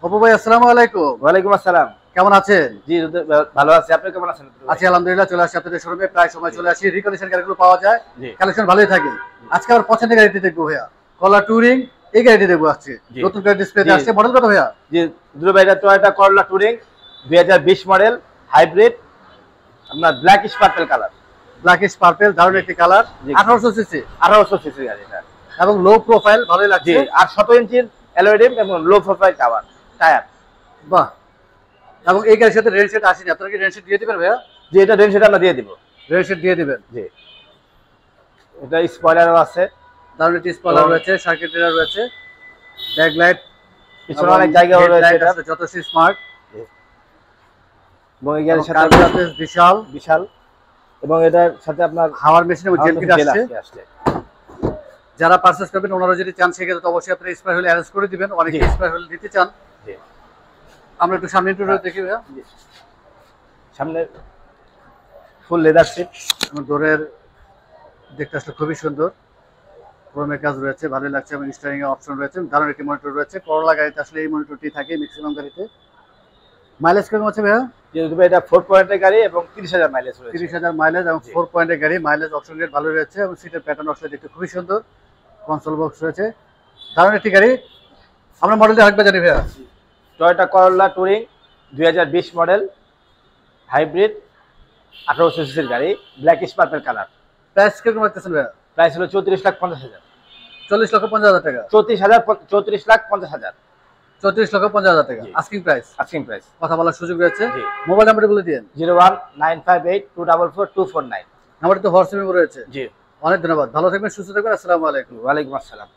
অপু ভাই আসসালামু আলাইকুম। ওয়ালাইকুম আসসালাম। কেমন আছেন? জি ভালো আছি, আপনি কেমন আছেন? আছি আলহামদুলিল্লাহ। চলে আসি আপনাদের শোরুমে, প্রায় সময় চলে আসি। রিকন্ডিশন গাড়িগুলো পাওয়া যায়, জি কালেকশন ভালোই থাকে। আজকে আমার পছন্দের গাড়িটি দেখবো ভাইয়া, কলা টুরিং। এই গাড়িটি দেখবো আজকে, জি নতুন গাড়ি ডিসপ্লেতে জি আসছে। মডেল কত ভাইয়া? জি দুটো ভাইটা টয়োটা করলা টুরিং 2020 মডেল, হাইব্রিড, আপনার blackish purple colour. Blackish purple, দারুণ একটি কালার। জি 1800 সিসি 1800 সিসি গাড়ি এটা, এবং লো প্রোফাইল, ভালোই জি লাগছে। আর 17 ইঞ্চির অ্যালয় রিম এবং লো প্রোফাইল টায়ার। বাহ। এবং এই গাড়ির সাথে রেন সেট আসেনি, আপনারা কি রেন সেট দিয়ে দিবেন ভাইয়া? জি এটা রেন সেট আমরা দিয়ে দিব। রেন সেট দিয়ে দিবেন। জি এটা স্পয়লারও আছে, দারুণ একটি স্পয়লার রয়েছে, সার্কিট ব্রেকার রয়েছে, ব্যাকলাইট, পিছনে অনেক জায়গা রয়েছে, এটা যথেষ্ট স্মার্ট। এবং এই গাড়ির সাথে কার্বোরেটর বিশাল বিশাল, এবং এটার সাথে আপনার হাওয়ার মেশিন এবং জেল কিট আসছে। আসছে। যারা পারচেজ করবেন, ওনারা যদি চান সেক্ষেত্রে অবশ্যই আপনারা স্পার হলে অ্যারেঞ্জ করে দিবেন। অনেকে জি। স্পার হলে দিতে চান। জি আমরা একটু সামনে একটু দেখি ভাইয়া। সামনে ফুল লেদার সিট, আমার ডোরের দেখতে আসলে খুবই সুন্দর, ক্রোমের কাজ রয়েছে, ভালোই লাগছে। এবং স্টারিং এর অপশন রয়েছে, দারুণ একটি মনিটর রয়েছে। করলা গাড়িতে আসলে এই মনিটরটি থাকে ম্যাক্সিমাম গাড়িতে। মাইলেজ কেমন আছে ভাইয়া? যেহেতু এটা 4 পয়েন্টের গাড়ি এবং 30,000 মাইলেজ রয়েছে। 30,000 মাইলেজ এবং 4 পয়েন্টের গাড়ি। মাইলেজ অপশন রেট ভালো রয়েছে এবং সিটের প্যাটার্ন আসলে দেখতে খুবই সুন্দর। কনসোল বক্স রয়েছে, দারুণ একটি গাড়ি। আমরা মডেলটা আরেকবার জানি ভাইয়া। টয়োটা করলা টুরিং 2020 মডেল, হাইব্রিড, 1800 সিসির গাড়ি, ব্ল্যাকিশ পার্পল কালার। প্রাইস কিরকম রাখতেছেন ভাইয়া? প্রাইস হলো 34,50,000। 40,50,000 টাকা। 34,50,000। 34,50,000 টাকা জি। Asking price. Asking price. কথা বলার সুযোগ রয়েছে। জি। মোবাইল নাম্বারটা বলে দিন। 01958244249। নাম্বারটা তো হোয়াটসঅ্যাপে রয়েছে। জি অনেক ধন্যবাদ, ভালো থাকবেন, সুস্থ থাকবেন। আসসালামু আলাইকুম। ওয়ালাইকুম আসসালাম।